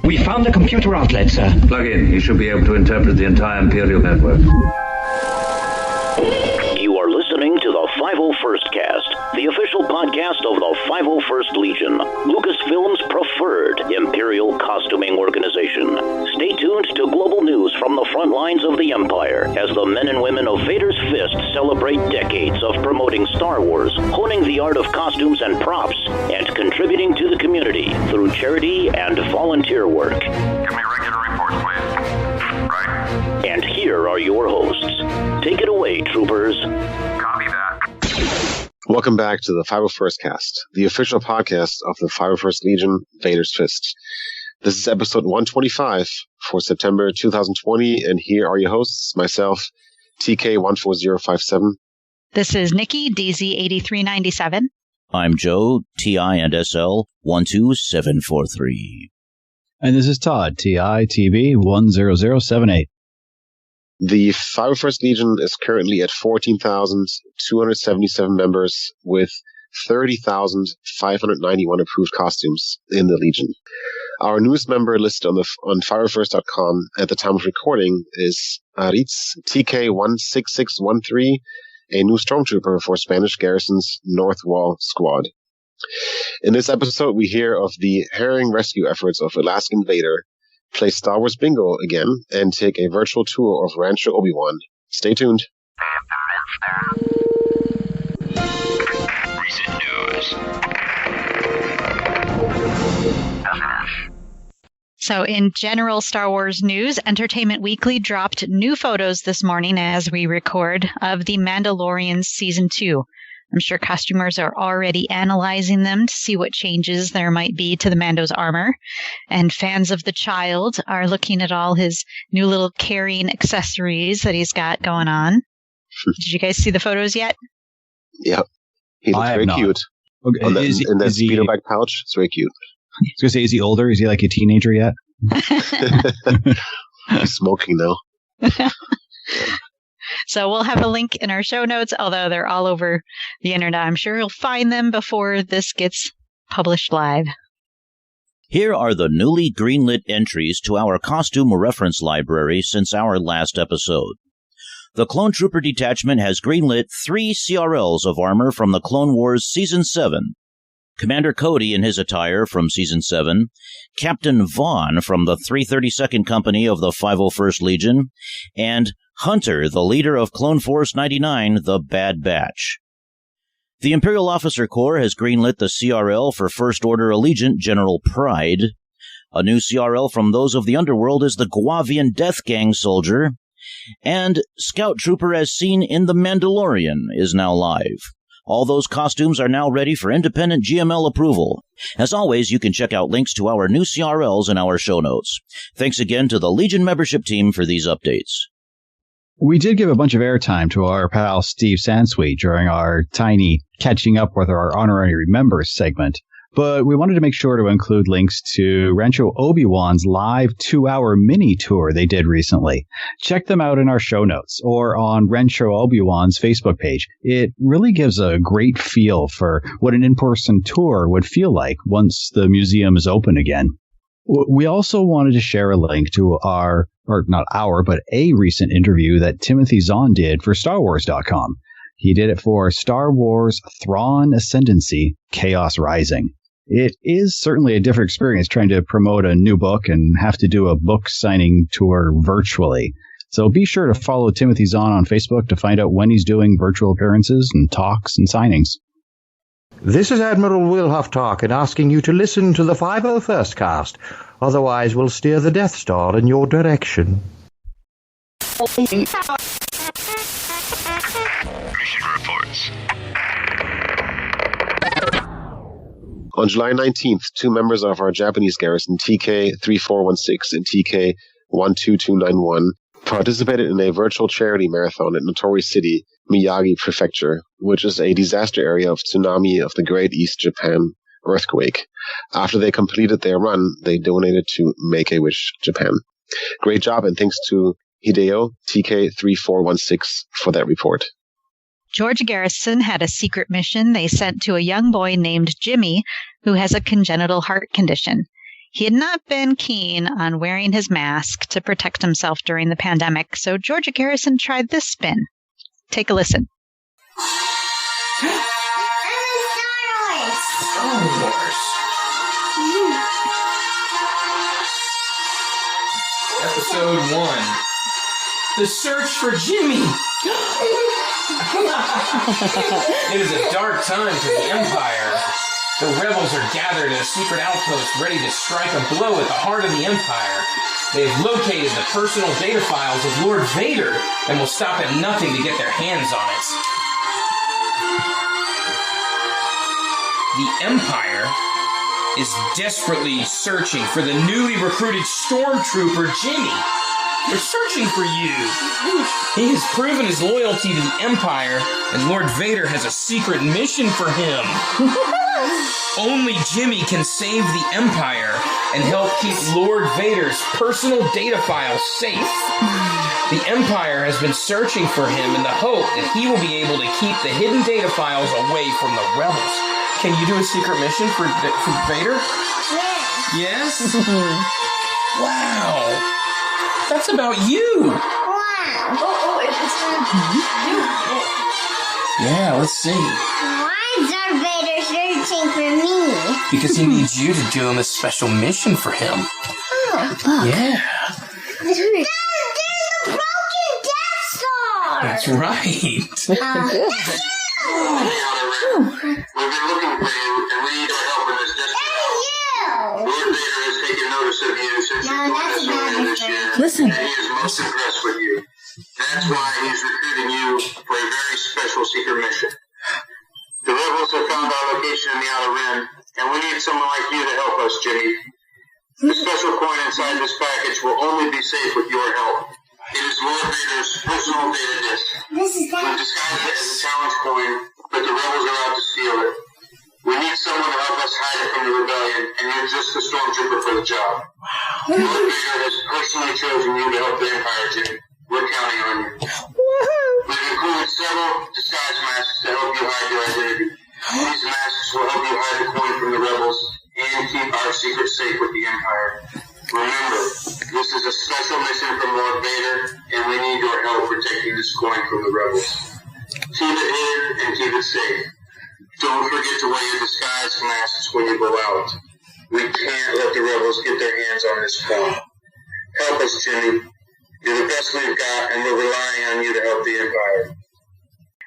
We found the computer outlet, sir. Plug in. You should be able to interpret the entire Imperial network. You are listening to the 501stcast, the official podcast of the 501st Legion, Lucasfilm's preferred Imperial costuming organization. Stay tuned to global news from the front lines of the Empire as the men and women of Vader's Fist celebrate decades of promoting Star Wars, honing the art of costumes and props, and contributing to the community through charity and volunteer work. Give me regular reports, please. Right. And here are your hosts. Take it away, troopers. Copy that. Welcome back to the 501stcast, the official podcast of the 501st Legion, Vader's Fist. This is episode 125 for September 2020, and here are your hosts, myself, TK14057. This is Nicky, DZ8397. I'm Joe, TI and SL 12743. And this is Todd, TI-TB 10078. The 501st Legion is currently at 14,277 members with 30,591 approved costumes in the Legion. Our newest member listed on 501st.com at the time of recording is Ramírez, TK16613, a new stormtrooper for Spanish Garrison's North Wall Squad. In this episode, we hear of the harrowing rescue efforts of Alaskan Vader, play Star Wars Bingo again, and take a virtual tour of Rancho Obi-Wan. Stay tuned. Recent news. So in general Star Wars news, Entertainment Weekly dropped new photos this morning as we record of the Mandalorian Season 2. I'm sure costumers are already analyzing them to see what changes there might be to the Mando's armor. And fans of the child are looking at all his new little carrying accessories that he's got going on. Did you guys see the photos yet? Yeah. He looks very cute. Okay. In that speedo bag pouch, it's very cute. I was going to say, is he older? Is he like a teenager yet? He's smoking now. So we'll have a link in our show notes, although they're all over the internet. I'm sure you'll find them before this gets published live. Here are the newly greenlit entries to our costume reference library since our last episode. The Clone Trooper Detachment has greenlit 3 CRLs of armor from the Clone Wars Season 7. Commander Cody in his attire from Season 7, Captain Vaughn from the 332nd Company of the 501st Legion, and Hunter, the leader of Clone Force 99, the Bad Batch. The Imperial Officer Corps has greenlit the CRL for First Order Allegiant General Pride. A new CRL from those of the Underworld is the Guavian Death Gang Soldier, and Scout Trooper as seen in The Mandalorian is now live. All those costumes are now ready for independent GML approval. As always, you can check out links to our new CRLs in our show notes. Thanks again to the Legion membership team for these updates. We did give a bunch of airtime to our pal Steve Sansweet during our tiny catching up with our honorary members segment, but we wanted to make sure to include links to Rancho Obi-Wan's live 2-hour mini tour they did recently. Check them out in our show notes or on Rancho Obi-Wan's Facebook page. It really gives a great feel for what an in-person tour would feel like once the museum is open again. We also wanted to share a link to a recent interview that Timothy Zahn did for StarWars.com. He did it for Star Wars Thrawn Ascendancy, Chaos Rising. It is certainly a different experience trying to promote a new book and have to do a book signing tour virtually. So be sure to follow Timothy Zahn on Facebook to find out when he's doing virtual appearances and talks and signings. This is Admiral Wilhuff talking, asking you to listen to the 501st cast. Otherwise, we'll steer the Death Star in your direction. Mission reports. On July 19th, 2 members of our Japanese garrison, TK3416 and TK12291, participated in a virtual charity marathon at Notori City, Miyagi Prefecture, which is a disaster area of tsunami of the Great East Japan earthquake. After they completed their run, they donated to Make-A-Wish Japan. Great job, and thanks to Hideo, TK3416, for that report. George Garrison had a secret mission they sent to a young boy named Jimmy who has a congenital heart condition. He had not been keen on wearing his mask to protect himself during the pandemic, so Georgia Garrison tried this spin. Take a listen. Star Wars. Episode 1. The Search for Jimmy. It is a dark time for the Empire. The rebels are gathered at a secret outpost ready to strike a blow at the heart of the Empire. They have located the personal data files of Lord Vader and will stop at nothing to get their hands on it. The Empire is desperately searching for the newly recruited stormtrooper Jimmy. They're searching for you. He has proven his loyalty to the Empire, and Lord Vader has a secret mission for him. Only Jimmy can save the Empire and help keep Lord Vader's personal data files safe. The Empire has been searching for him in the hope that he will be able to keep the hidden data files away from the rebels. Can you do a secret mission for Vader? Yes? Wow. That's about you. Wow. Yeah, let's see. Why is Darth Vader searching for me? Because he needs you to do him a special mission for him. Oh. Yeah. There's a broken Death Star. That's right. That's We've been looking for you, and we need your help in this desperate hour. Lord Vader has taken notice of you since you joined us earlier this year, and he is most impressed with you. That's why he's recruiting you for a very special secret mission. The rebels have found our location in the Outer Rim, and we need someone like you to help us, Jimmy. The special coin inside this package will only be safe with your help. It is Lord Vader's personal data disk. This is We've disguised it as a challenge coin, but the rebels are out to steal it. We need someone to help us hide it from the rebellion, and you're just the stormtrooper for the job. Wow. Lord Vader has personally chosen you to help the Empire, Jimmy. We're counting on you. We've included several disguise masks to help you hide your identity. These masks will help you hide the coin from the rebels and keep our secret safe with the Empire. Remember, this is a special mission from Lord Vader, and we need your help protecting this coin from the rebels. Keep it hidden and keep it safe. Don't forget to wear your disguise masks when you go out. We can't let the rebels get their hands on this coin. Help us, Jimmy. You're the best we've got, and we're relying on you to help the Empire.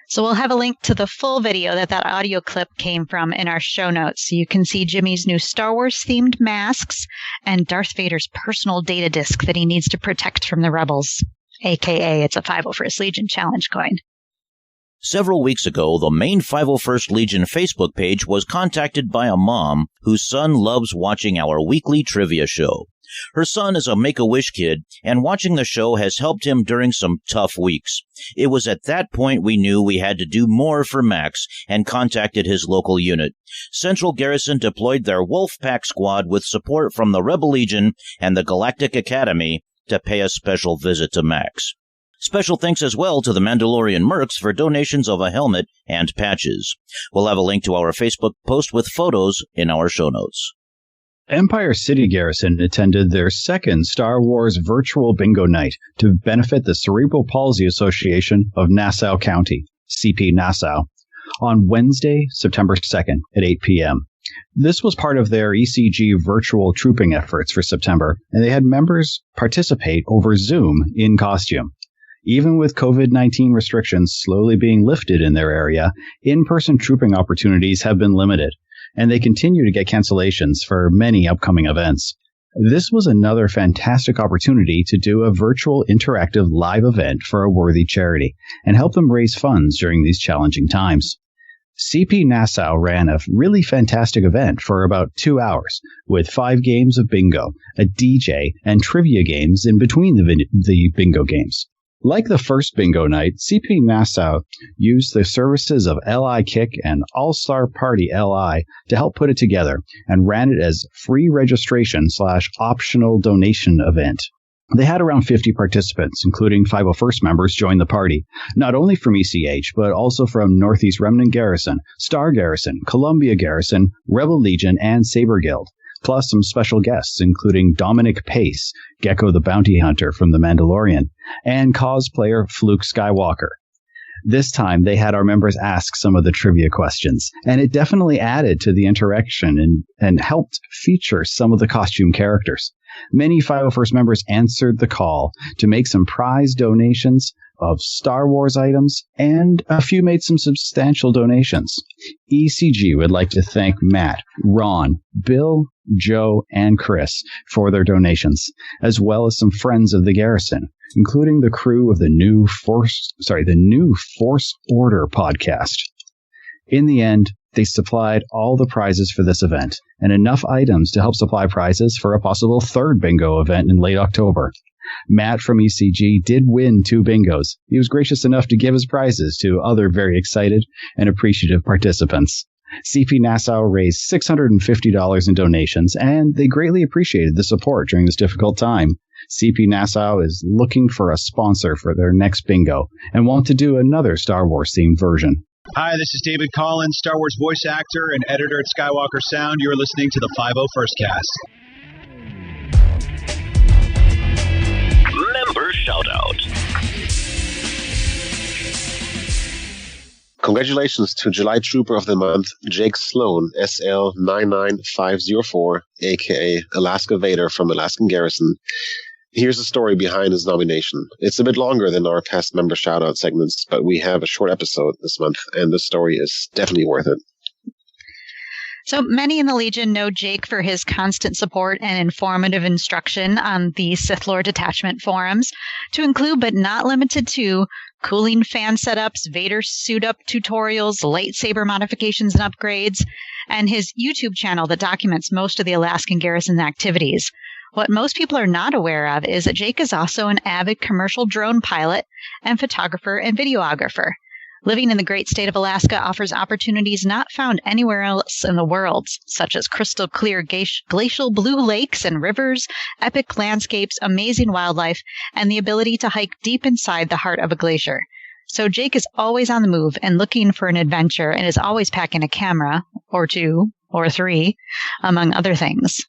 So we'll have a link to the full video that audio clip came from in our show notes. So you can see Jimmy's new Star Wars-themed masks and Darth Vader's personal data disk that he needs to protect from the rebels, a.k.a. it's a 501st Legion challenge coin. Several weeks ago, the main 501st Legion Facebook page was contacted by a mom whose son loves watching our weekly trivia show. Her son is a Make-A-Wish kid, and watching the show has helped him during some tough weeks. It was at that point we knew we had to do more for Max and contacted his local unit. Central Garrison deployed their Wolf Pack squad with support from the Rebel Legion and the Galactic Academy to pay a special visit to Max. Special thanks as well to the Mandalorian Mercs for donations of a helmet and patches. We'll have a link to our Facebook post with photos in our show notes. Empire City Garrison attended their second Star Wars virtual bingo night to benefit the Cerebral Palsy Association of Nassau County, CP Nassau, on Wednesday, September 2nd at 8 p.m. This was part of their ECG virtual trooping efforts for September, and they had members participate over Zoom in costume. Even with COVID-19 restrictions slowly being lifted in their area, in-person trooping opportunities have been limited, and they continue to get cancellations for many upcoming events. This was another fantastic opportunity to do a virtual interactive live event for a worthy charity and help them raise funds during these challenging times. CP Nassau ran a really fantastic event for about 2 hours, with 5 games of bingo, a DJ, and trivia games in between the bingo games. Like the first bingo night, CP Nassau used the services of LI Kick and All-Star Party LI to help put it together and ran it as free registration/optional donation event. They had around 50 participants, including 501st members, join the party, not only from ECH, but also from Northeast Remnant Garrison, Star Garrison, Columbia Garrison, Rebel Legion, and Saber Guild. plus some special guests, including Dominic Pace, Gecko the Bounty Hunter from The Mandalorian, and cosplayer Fluke Skywalker. This time, they had our members ask some of the trivia questions, and it definitely added to the interaction and helped feature some of the costume characters. Many 501st members answered the call to make some prize donations of Star Wars items, and a few made some substantial donations. ECG would like to thank Matt, Ron, Bill, Joe, and Chris for their donations, as well as some friends of the Garrison, including the crew of the new Force Order podcast. In the end, they supplied all the prizes for this event, and enough items to help supply prizes for a possible third bingo event in late October. Matt from ECG did win 2 bingos. He was gracious enough to give his prizes to other very excited and appreciative participants. CP Nassau raised $650 in donations, and they greatly appreciated the support during this difficult time. CP Nassau is looking for a sponsor for their next bingo and want to do another Star Wars-themed version. Hi, this is David Collins, Star Wars voice actor and editor at Skywalker Sound. You're listening to the 501stcast. Member Shoutout. Congratulations to July Trooper of the Month, Jake Sloan, SL99504, a.k.a. Alaska Vader from Alaskan Garrison. Here's the story behind his nomination. It's a bit longer than our past member shoutout segments, but we have a short episode this month, and this story is definitely worth it. So many in the Legion know Jake for his constant support and informative instruction on the Sith Lord Detachment forums, to include but not limited to cooling fan setups, Vader suit-up tutorials, lightsaber modifications and upgrades, and his YouTube channel that documents most of the Alaskan Garrison's activities. What most people are not aware of is that Jake is also an avid commercial drone pilot and photographer and videographer. Living in the great state of Alaska offers opportunities not found anywhere else in the world, such as crystal clear glacial blue lakes and rivers, epic landscapes, amazing wildlife, and the ability to hike deep inside the heart of a glacier. So Jake is always on the move and looking for an adventure, and is always packing a camera, or 2, or 3, among other things.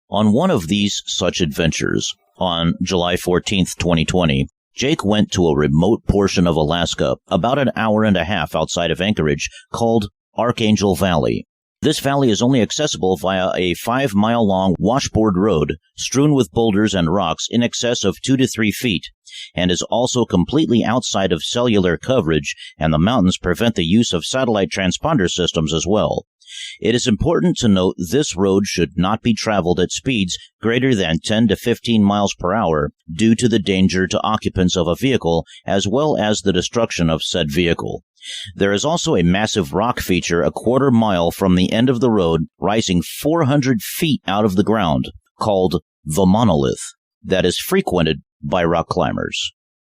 On one of these such adventures, on July 14th, 2020, Jake went to a remote portion of Alaska, about an hour and a half outside of Anchorage, called Archangel Valley. This valley is only accessible via a 5-mile-long washboard road strewn with boulders and rocks in excess of 2 to 3 feet, and is also completely outside of cellular coverage, and the mountains prevent the use of satellite transponder systems as well. It is important to note this road should not be traveled at speeds greater than 10 to 15 miles per hour due to the danger to occupants of a vehicle as well as the destruction of said vehicle. There is also a massive rock feature a quarter mile from the end of the road rising 400 feet out of the ground called the Monolith that is frequented by rock climbers.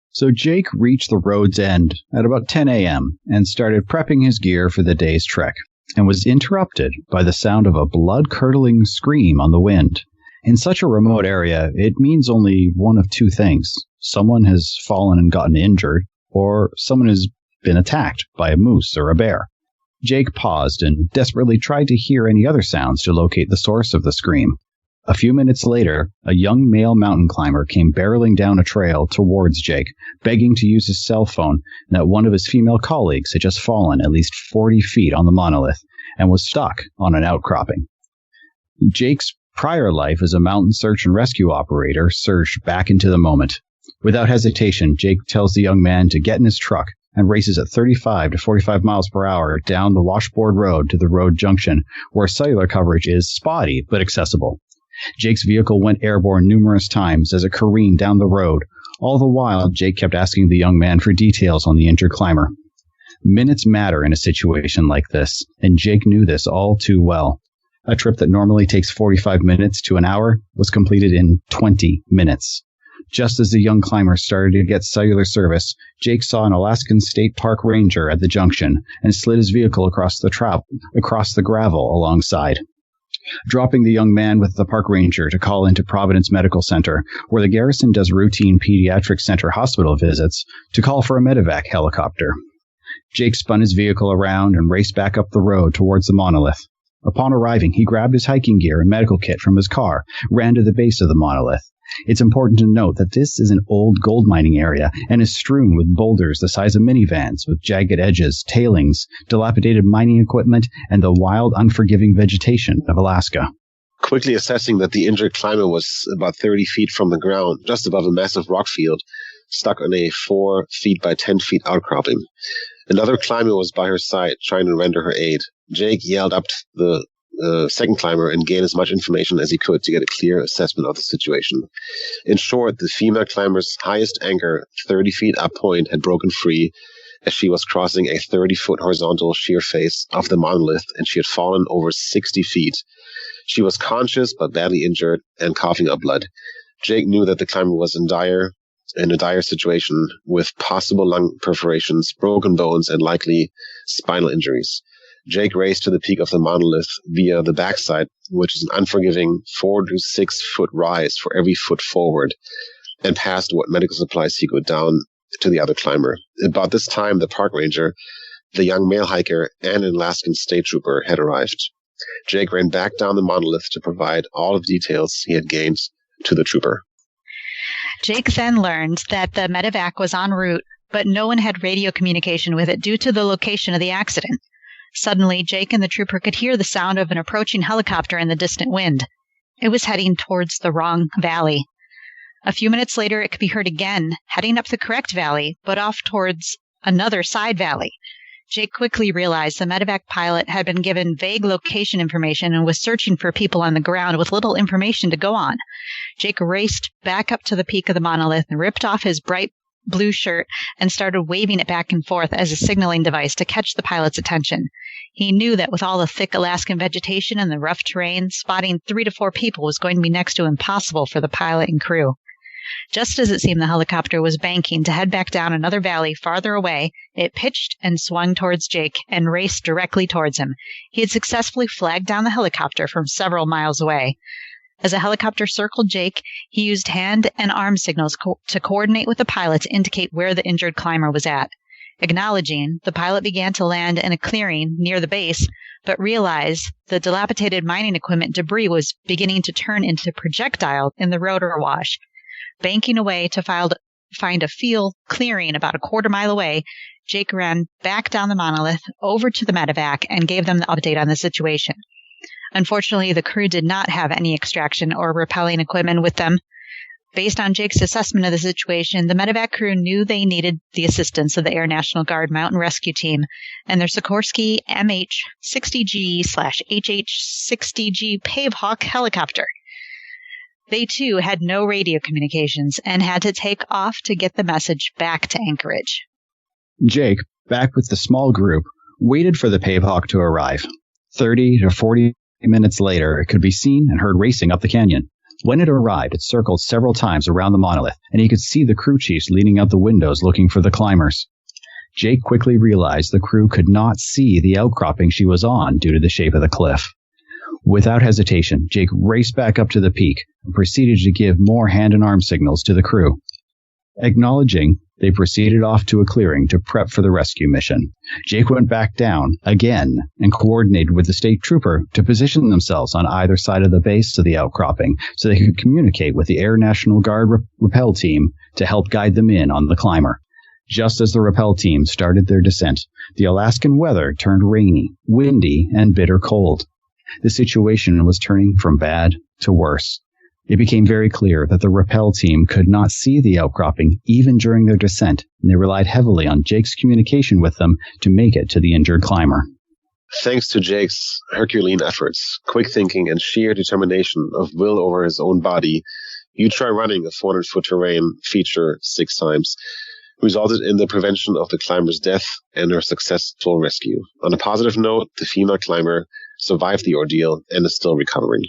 So Jake reached the road's end at about 10 a.m. and started prepping his gear for the day's trek, and was interrupted by the sound of a blood-curdling scream on the wind. In such a remote area, it means only one of 2 things. Someone has fallen and gotten injured, or someone has been attacked by a moose or a bear. Jake paused and desperately tried to hear any other sounds to locate the source of the scream. A few minutes later, a young male mountain climber came barreling down a trail towards Jake, begging to use his cell phone, and that one of his female colleagues had just fallen at least 40 feet on the monolith and was stuck on an outcropping. Jake's prior life as a mountain search and rescue operator surged back into the moment. Without hesitation, Jake tells the young man to get in his truck and races at 35 to 45 miles per hour down the washboard road to the road junction, where cellular coverage is spotty but accessible. Jake's vehicle went airborne numerous times as it careened down the road. All the while, Jake kept asking the young man for details on the injured climber. Minutes matter in a situation like this, and Jake knew this all too well. A trip that normally takes 45 minutes to an hour was completed in 20 minutes. Just as the young climber started to get cellular service, Jake saw an Alaskan State Park ranger at the junction and slid his vehicle across the gravel alongside, dropping the young man with the park ranger to call into Providence Medical Center, where the Garrison does routine pediatric center hospital visits, to call for a medevac helicopter. Jake spun his vehicle around and raced back up the road towards the monolith. Upon arriving, he grabbed his hiking gear and medical kit from his car, ran to the base of the monolith. It's important to note that this is an old gold mining area and is strewn with boulders the size of minivans with jagged edges, tailings, dilapidated mining equipment, and the wild, unforgiving vegetation of Alaska. Quickly assessing that the injured climber was about 30 feet from the ground, just above a massive rock field, stuck on a 4 feet by 10 feet outcropping. Another climber was by her side, trying to render her aid. Jake yelled up to the second climber and gained as much information as he could to get a clear assessment of the situation. In short, the female climber's highest anchor, 30 feet up point, had broken free as she was crossing a 30-foot horizontal sheer face of the monolith, and she had fallen over 60 feet. She was conscious but badly injured and coughing up blood. Jake knew that the climber was in a dire situation with possible lung perforations, broken bones, and likely spinal injuries. Jake raced to the peak of the monolith via the backside, which is an unforgiving 4 to 6 foot rise for every foot forward, and passed what medical supplies he could down to the other climber. About this time, the park ranger, the young male hiker, and an Alaskan state trooper had arrived. Jake ran back down the monolith to provide all of the details he had gained to the trooper. Jake then learned that the medevac was en route, but no one had radio communication with it due to the location of the accident. Suddenly, Jake and the trooper could hear the sound of an approaching helicopter in the distant wind. It was heading towards the wrong valley. A few minutes later, it could be heard again, heading up the correct valley, but off towards another side valley. Jake quickly realized the medevac pilot had been given vague location information and was searching for people on the ground with little information to go on. Jake raced back up to the peak of the monolith and ripped off his bright blue shirt and started waving it back and forth as a signaling device to catch the pilot's attention. He knew that with all the thick Alaskan vegetation and the rough terrain, spotting 3 to 4 people was going to be next to impossible for the pilot and crew. Just as it seemed the helicopter was banking to head back down another valley farther away, it pitched and swung towards Jake and raced directly towards him. He had successfully flagged down the helicopter from several miles away. As the helicopter circled Jake, he used hand and arm signals to coordinate with the pilot to indicate where the injured climber was at. Acknowledging, the pilot began to land in a clearing near the base, but realized the dilapidated mining equipment debris was beginning to turn into projectile in the rotor wash. Banking away to find a field clearing about a quarter mile away, Jake ran back down the monolith over to the medevac and gave them the update on the situation. Unfortunately, the crew did not have any extraction or rappelling equipment with them. Based on Jake's assessment of the situation, the medevac crew knew they needed the assistance of the Air National Guard Mountain Rescue Team and their Sikorsky MH-60G/HH-60G Pavehawk helicopter. They, too, had no radio communications and had to take off to get the message back to Anchorage. Jake, back with the small group, waited for the Pavehawk to arrive. 30 to 40 minutes later, it could be seen and heard racing up the canyon. When it arrived, it circled several times around the monolith, and he could see the crew chiefs leaning out the windows looking for the climbers. Jake quickly realized the crew could not see the outcropping she was on due to the shape of the cliff. Without hesitation, Jake raced back up to the peak and proceeded to give more hand and arm signals to the crew. Acknowledging, they proceeded off to a clearing to prep for the rescue mission. Jake went back down again and coordinated with the state trooper to position themselves on either side of the base of the outcropping so they could communicate with the Air National Guard rappel team to help guide them in on the climber. Just as the rappel team started their descent, the Alaskan weather turned rainy, windy, and bitter cold. The situation was turning from bad to worse. It became very clear that the rappel team could not see the outcropping even during their descent, and they relied heavily on Jake's communication with them to make it to the injured climber. Thanks to Jake's Herculean efforts, quick thinking, and sheer determination of will over his own body, You Try Running a 400-foot terrain feature 6 times, resulted in the prevention of the climber's death and her successful rescue. On a positive note, the female climber survived the ordeal and is still recovering.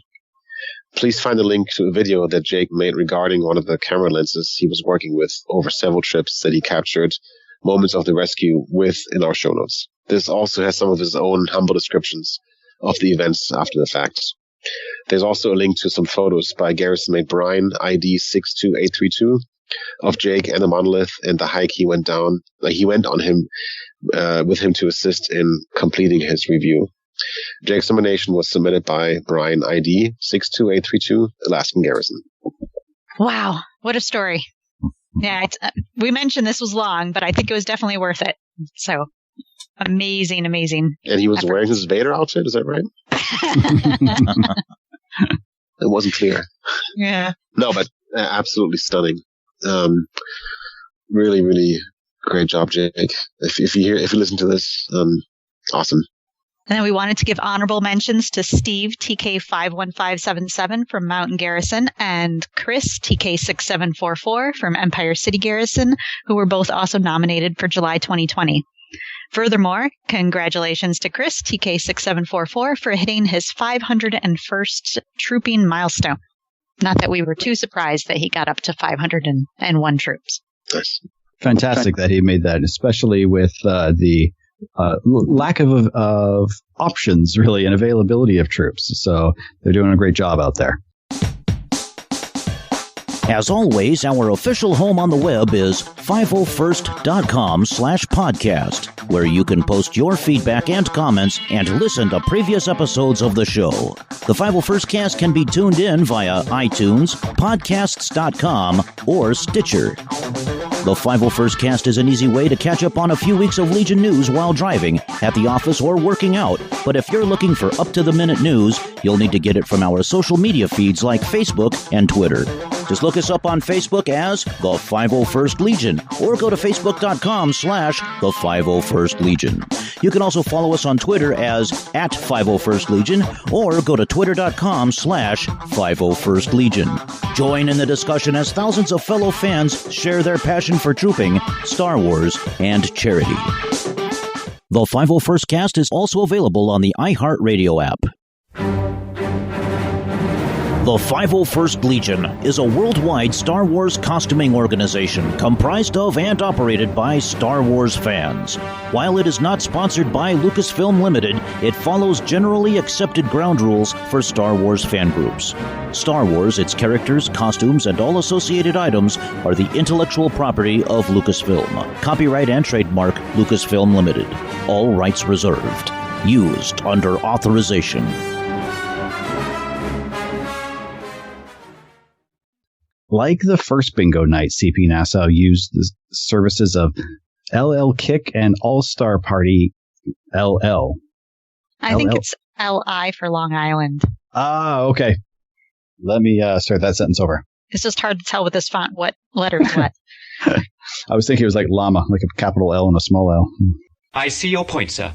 Please find a link to a video that Jake made regarding one of the camera lenses he was working with over several trips that he captured moments of the rescue with in our show notes. This also has some of his own humble descriptions of the events after the fact. There's also a link to some photos by Garrison mate Brian, ID 62832, of Jake and the monolith and the hike he went on him with him to assist in completing his review. Jake's nomination was submitted by Brian ID 62832, Alaskan Garrison. Wow, what a story. Yeah, we mentioned this was long, but I think it was definitely worth it. So, amazing. And he was wearing his Vader outfit, is that right? It wasn't clear. Yeah. No, but absolutely stunning. Really, really great job, Jake. If you listen to this, awesome. And then we wanted to give honorable mentions to Steve, TK51577 from Mountain Garrison, and Chris, TK6744 from Empire City Garrison, who were both also nominated for July 2020. Furthermore, congratulations to Chris, TK6744, for hitting his 501st trooping milestone. Not that we were too surprised that he got up to 501 troops. Nice. Fantastic that he made that, especially with the lack of options, really, and availability of troops. So they're doing a great job out there. As always, our official home on the web is 501st.com/podcast, where you can post your feedback and comments and listen to previous episodes of the show. The 501st Cast can be tuned in via iTunes, podcasts.com, or Stitcher. The 501st Cast is an easy way to catch up on a few weeks of Legion news while driving, at the office, or working out. But if you're looking for up-to-the-minute news, you'll need to get it from our social media feeds like Facebook and Twitter. Just look us up on Facebook as The 501st Legion, or go to facebook.com/The 501st Legion. You can also follow us on Twitter as @501st Legion, or go to twitter.com/501st Legion. Join in the discussion as thousands of fellow fans share their passion for trooping, Star Wars, and charity. The 501st Cast is also available on the iHeartRadio app. The 501st Legion is a worldwide Star Wars costuming organization comprised of and operated by Star Wars fans. While it is not sponsored by Lucasfilm Limited, it follows generally accepted ground rules for Star Wars fan groups. Star Wars, its characters, costumes, and all associated items are the intellectual property of Lucasfilm. Copyright and trademark Lucasfilm Limited. All rights reserved. Used under authorization. Like the first bingo night, CP Nassau used the services of LL Kick and All-Star Party LL. I think it's LI for Long Island. Ah, okay. Let me start that sentence over. It's just hard to tell with this font what letter is what. I was thinking it was like llama, like a capital L and a small L. I see your point, sir.